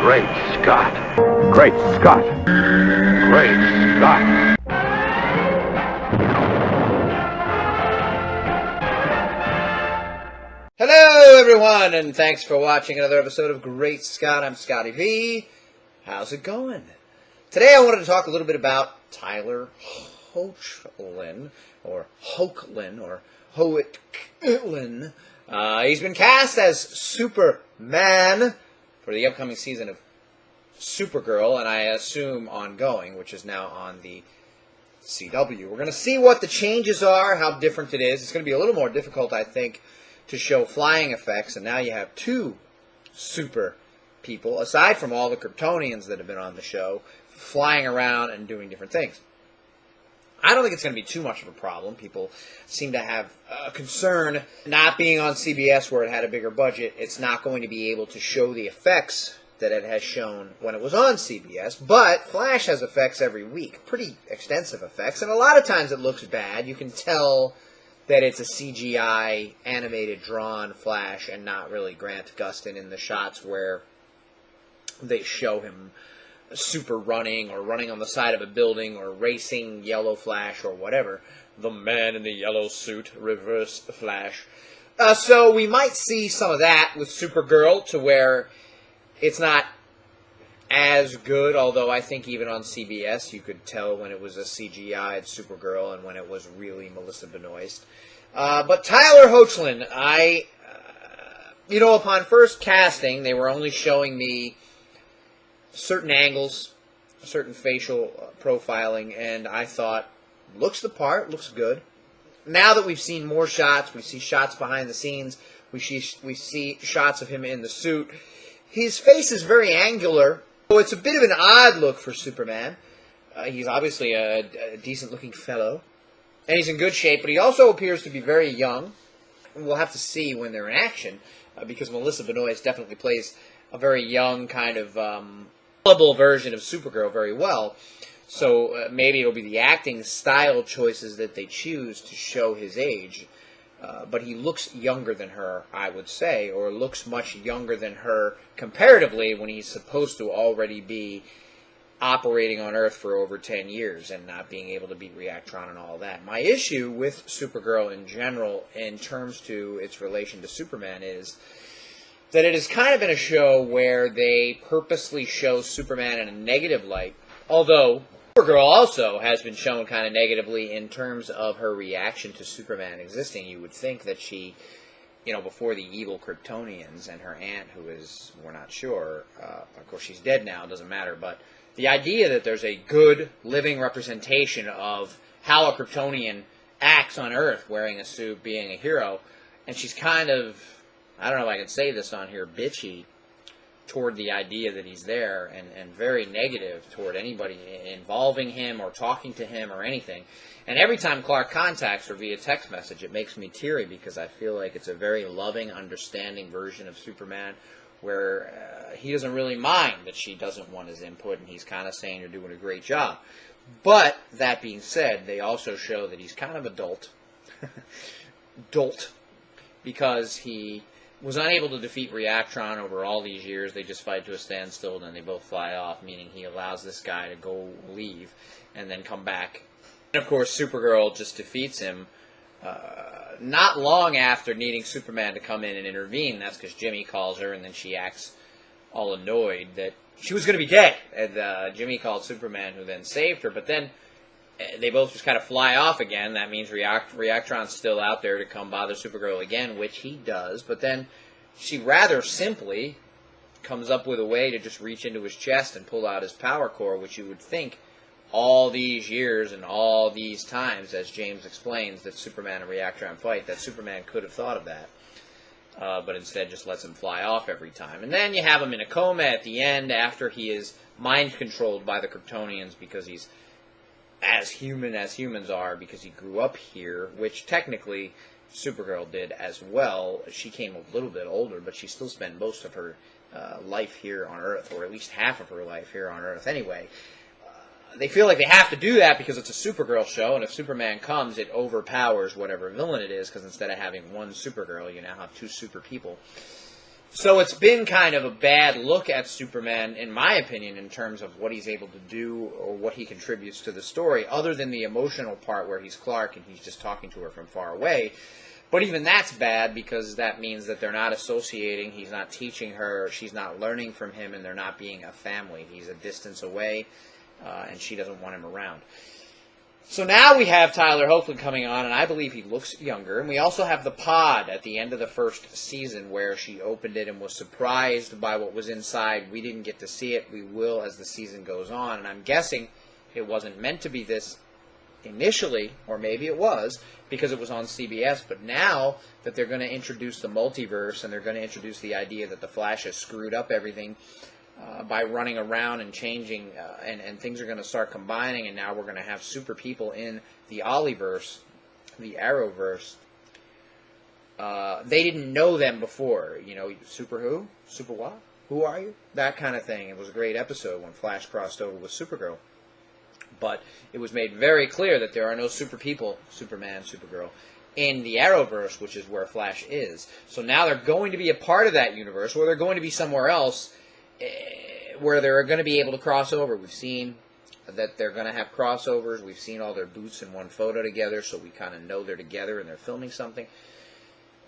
Great Scott. Great Scott. Great Scott. Hello, everyone, and thanks for watching another episode of Great Scott. I'm Scotty V. How's it going? Today I wanted to talk a little bit about Tyler Hoechlin, or Hoechlin. He's been cast as Superman for the upcoming season of Supergirl, and I assume ongoing, which is now on the CW. We're going to see what the changes are, how different it is. It's going to be a little more difficult, I think, to show flying effects, and now you have two super people, aside from all the Kryptonians that have been on the show, flying around and doing different things. I don't think it's going to be too much of a problem. People seem to have a concern not being on CBS where it had a bigger budget. It's not going to be able to show the effects that it has shown when it was on CBS, but Flash has effects every week, pretty extensive effects, and a lot of times it looks bad. You can tell that it's a CGI, animated, drawn Flash, and not really Grant Gustin in the shots where they show him super running, or running on the side of a building, or racing Yellow Flash, or whatever. The man in the yellow suit, Reverse Flash. So we might see some of that with Supergirl, to where it's not as good, although I think even on CBS you could tell when it was a CGI'd Supergirl and when it was really Melissa Benoist. But Tyler Hoechlin, upon first casting, they were only showing me certain angles, certain facial profiling, and I thought, looks the part, looks good. Now that we've seen more shots, we see shots behind the scenes, we see shots of him in the suit, his face is very angular. So it's a bit of an odd look for Superman. He's obviously a decent-looking fellow, and he's in good shape, but he also appears to be very young. We'll have to see when they're in action, because Melissa Benoist definitely plays a very young, kind of gullible version of Supergirl very well. So maybe it'll be the acting style choices that they choose to show his age. But he looks younger than her, I would say, or looks much younger than her comparatively when he's supposed to already be operating on Earth for over 10 years and not being able to beat Reactron and all that. My issue with Supergirl in general, in terms to its relation to Superman, is that it has kind of been a show where they purposely show Superman in a negative light, although Supergirl also has been shown kind of negatively in terms of her reaction to Superman existing. You would think that she, before the evil Kryptonians and her aunt, who is, we're not sure, of course she's dead now, doesn't matter, but the idea that there's a good living representation of how a Kryptonian acts on Earth, wearing a suit, being a hero, and she's kind of, I don't know if I can say this on here, bitchy toward the idea that he's there, and very negative toward anybody involving him or talking to him or anything. And every time Clark contacts her via text message, it makes me teary, because I feel like it's a very loving, understanding version of Superman where he doesn't really mind that she doesn't want his input, and he's kind of saying you're doing a great job. But, that being said, they also show that he's kind of a dolt, because he was unable to defeat Reactron over all these years. They just fight to a standstill, and then they both fly off, meaning he allows this guy to go leave and then come back. And, of course, Supergirl just defeats him not long after needing Superman to come in and intervene. That's because Jimmy calls her, and then she acts all annoyed that she was going to be dead. And Jimmy called Superman, who then saved her. But then they both just kind of fly off again. That means Reactron's still out there to come bother Supergirl again, which he does. But then she rather simply comes up with a way to just reach into his chest and pull out his power core, which you would think all these years and all these times, as James explains, that Superman and Reactron fight, that Superman could have thought of that. But instead just lets him fly off every time. And then you have him in a coma at the end after he is mind-controlled by the Kryptonians, because he's as human as humans are, because he grew up here, which technically Supergirl did as well. She came a little bit older, but she still spent most of her life here on Earth, or at least half of her life here on Earth anyway. They feel like they have to do that because it's a Supergirl show, and if Superman comes, it overpowers whatever villain it is, because instead of having one Supergirl, you now have two super people. So it's been kind of a bad look at Superman, in my opinion, in terms of what he's able to do or what he contributes to the story, other than the emotional part where he's Clark and he's just talking to her from far away. But even that's bad because that means that they're not associating, he's not teaching her, she's not learning from him, and they're not being a family. He's a distance away, and she doesn't want him around. So now we have Tyler Hoechlin coming on, and I believe he looks younger. And we also have the pod at the end of the first season where she opened it and was surprised by what was inside. We didn't get to see it. We will as the season goes on. And I'm guessing it wasn't meant to be this initially, or maybe it was, because it was on CBS. But now that they're going to introduce the multiverse and they're going to introduce the idea that the Flash has screwed up everything, by running around and changing, and things are going to start combining, and now we're going to have super people in the Ollieverse, the Arrowverse. They didn't know them before. You know, super who? Super what? Who are you? That kind of thing. It was a great episode when Flash crossed over with Supergirl. But it was made very clear that there are no super people, Superman, Supergirl, in the Arrowverse, which is where Flash is. So now they're going to be a part of that universe, or they're going to be somewhere else, where they're going to be able to cross over. We've seen that they're going to have crossovers. We've seen all their boots in one photo together, so we kind of know they're together and they're filming something.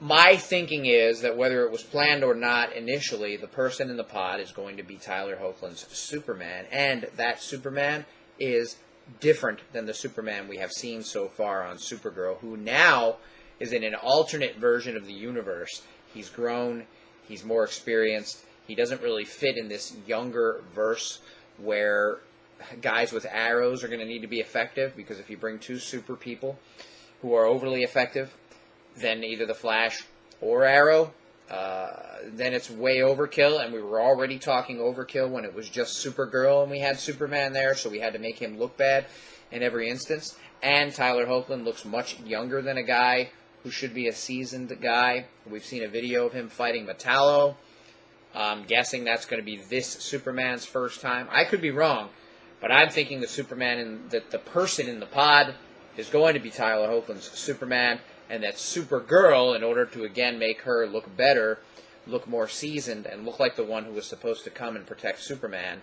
My thinking is that whether it was planned or not initially, the person in the pod is going to be Tyler Hoechlin's Superman, and that Superman is different than the Superman we have seen so far on Supergirl, who now is in an alternate version of the universe. He's grown, he's more experienced. He doesn't really fit in this younger verse where guys with arrows are going to need to be effective, because if you bring two super people who are overly effective, then either the Flash or Arrow, then it's way overkill, and we were already talking overkill when it was just Supergirl and we had Superman there, so we had to make him look bad in every instance. And Tyler Hoechlin looks much younger than a guy who should be a seasoned guy. We've seen a video of him fighting Metallo. I'm guessing that's going to be this Superman's first time. I could be wrong, but I'm thinking the Superman that the person in the pod is going to be Tyler Hoechlin's Superman, and that Supergirl, in order to again make her look better, look more seasoned, and look like the one who was supposed to come and protect Superman,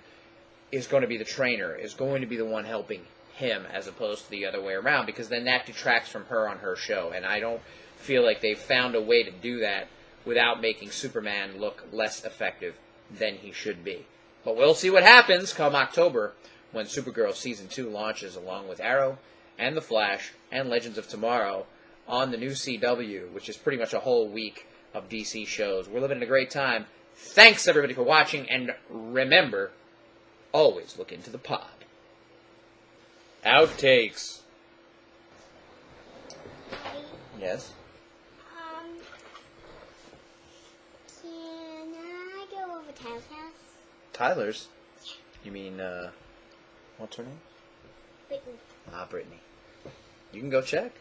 is going to be the trainer, is going to be the one helping him as opposed to the other way around, because then that detracts from her on her show, and I don't feel like they've found a way to do that without making Superman look less effective than he should be. But we'll see what happens come October when Supergirl Season 2 launches, along with Arrow and The Flash and Legends of Tomorrow on the new CW, which is pretty much a whole week of DC shows. We're living in a great time. Thanks, everybody, for watching, and remember, always look into the pod. Outtakes. Yes? Can I go over Tyler's house? Tyler's? You mean, what's her name? Brittany. Ah, Brittany. You can go check.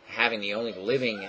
Having the only living